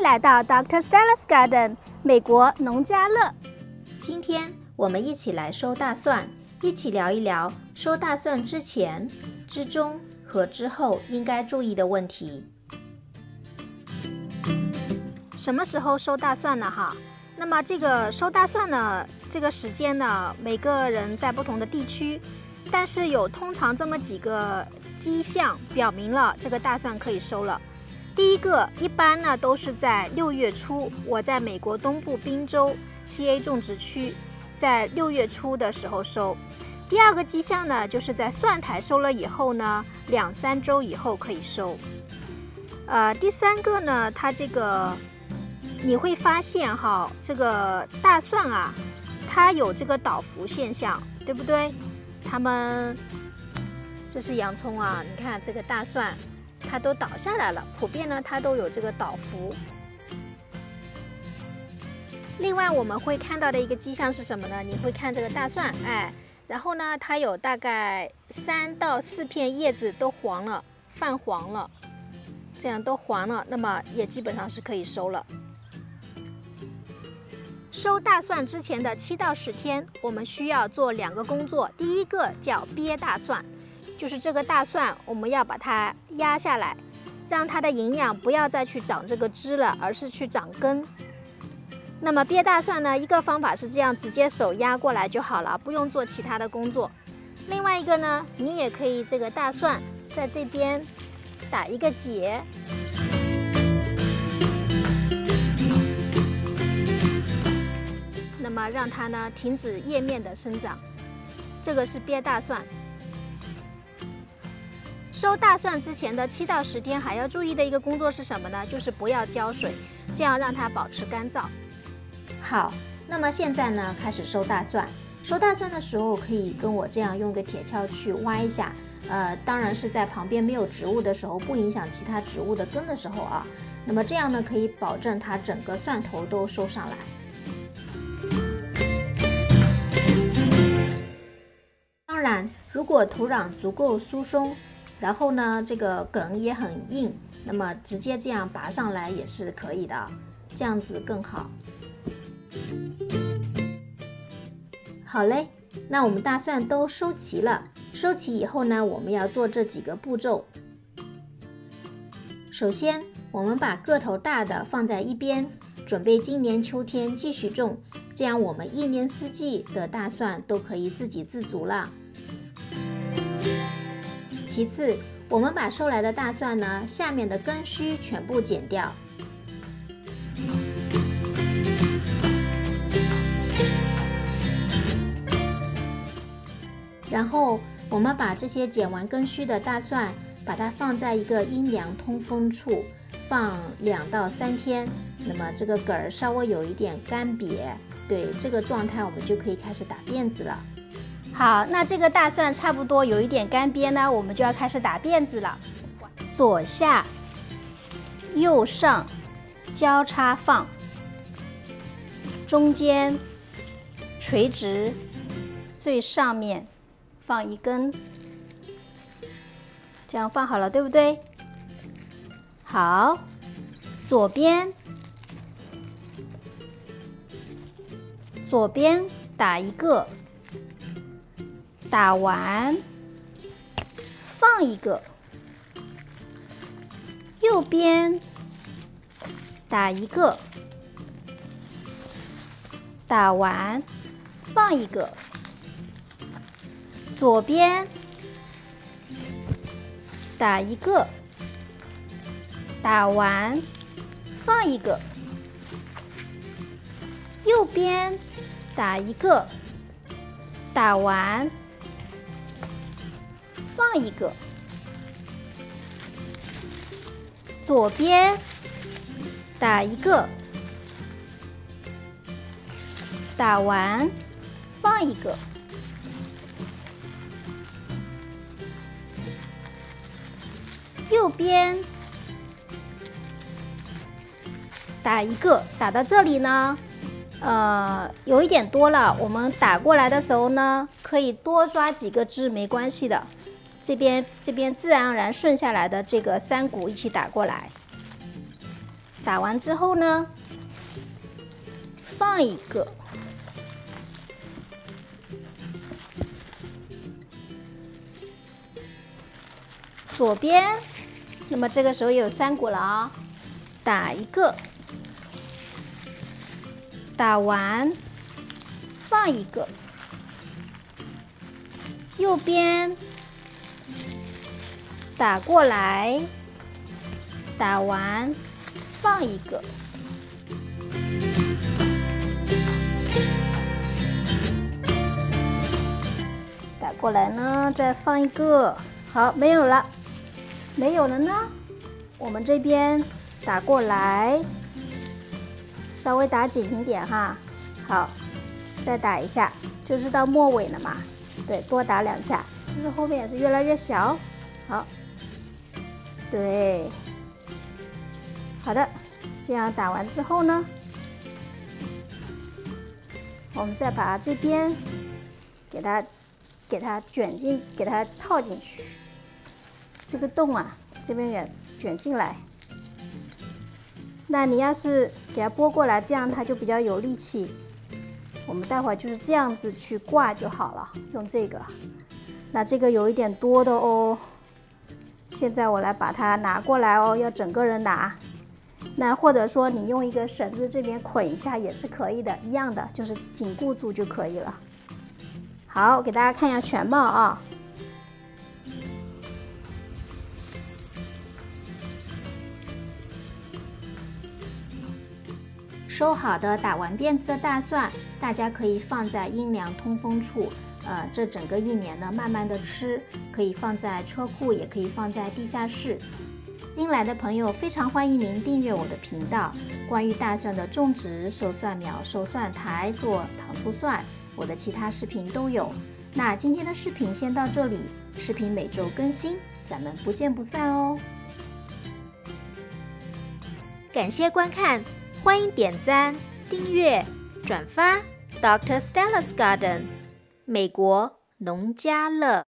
来到 Dr. Stella's Garden 美国农家乐。今天我们一起来收大蒜，一起聊一聊收大蒜之前、之中和之后应该注意的问题。什么时候收大蒜呢？那么这个收大蒜呢，这个时间呢，每个人在不同的地区，但是有通常这么几个迹象表明了这个大蒜可以收了。第一个，一般呢都是在6月初，我在美国东部宾州7A 种植区，在6月初的时候收。第二个迹象呢，就是在蒜苔收了以后呢，2-3周以后可以收。第三个呢，它这个你会发现这个大蒜啊，它有这个倒伏现象，对不对？这是洋葱啊，你看这个大蒜。它都倒下来了，普遍呢它都有这个倒伏。另外我们会看到的一个迹象是什么呢？你会看这个大蒜，然后呢它有大概3到4片叶子都黄了，泛黄了，这样都黄了，那么也基本上是可以收了。收大蒜之前的7到10天，我们需要做2个工作。第一个叫憋大蒜。就是这个大蒜，我们要把它压下来，让它的营养不要再去长这个枝了，而是去长根。那么憋大蒜呢，一个方法是这样，直接手压过来就好了，不用做其他的工作。另外一个呢，你也可以这个大蒜在这边打一个结，那么让它呢停止叶面的生长。这个是憋大蒜。收大蒜之前的7到10天还要注意的一个工作是什么呢？就是不要浇水，这样让它保持干燥。好，那么现在呢，开始收大蒜。收大蒜的时候，可以跟我这样用个铁锹去挖一下。当然是在旁边没有植物的时候，不影响其他植物的根的时候啊。那么这样呢，可以保证它整个蒜头都收上来。当然，如果土壤足够疏松，然后呢，这个梗也很硬，那么直接这样拔上来也是可以的，这样子更好。好嘞，那我们大蒜都收齐了。收齐以后呢，我们要做这几个步骤。首先，我们把个头大的放在一边，准备今年秋天继续种，这样我们1年4季的大蒜都可以自给自足了。其次，我们把收来的大蒜呢，下面的根须全部剪掉。然后，我们把这些剪完根须的大蒜，把它放在一个阴凉通风处，放2到3天。那么这个梗儿稍微有一点干瘪，对，这个状态我们就可以开始打辫子了。好，那这个大蒜差不多有一点干瘪呢，我们就要开始打辫子了。左下、右上交叉放，中间垂直，最上面放一根，这样放好了，对不对？好，左边打一个。打完放一个，右边打一个，打完放一个，左边打一个，打完放一个，右边打一个，打完放一个，左边打一个，打完放一个，右边打一个。打到这里呢，有一点多了，我们打过来的时候呢，可以多抓几个枝，没关系的。这边自然而然顺下来的这个3股一起打过来。打完之后呢，放一个，左边，那么这个时候有3股了啊，打一个，打完放一个，右边打过来，打完放一个。打过来呢，再放一个。好，没有了，没有了呢。我们这边打过来，稍微打紧一点哈。好，再打一下，就是到末尾了嘛。对，多打2下，就是后面也是越来越小。好，对，好的。这样打完之后呢，我们再把这边给它卷进，给它套进去。这个洞啊，这边也卷进来。那你要是给它拨过来，这样它就比较有力气。我们待会儿就是这样子去挂就好了，用这个。那这个有一点多的哦。现在我来把它拿过来哦，要整个人拿。那或者说你用一个绳子这边捆一下也是可以的，一样的，就是紧固住就可以了。好，给大家看一下全貌啊。收好的打完辫子的大蒜，大家可以放在阴凉通风处。这整个1年呢，慢慢的吃，可以放在车库，也可以放在地下室。新来的朋友非常欢迎您订阅我的频道，关于大蒜的种植、授蒜苗、授蒜苔、做糖醋蒜，我的其他视频都有。那今天的视频先到这里，视频每周更新，咱们不见不散哦。感谢观看，欢迎点赞、订阅、转发 Dr. Stella's Garden 美国农家乐。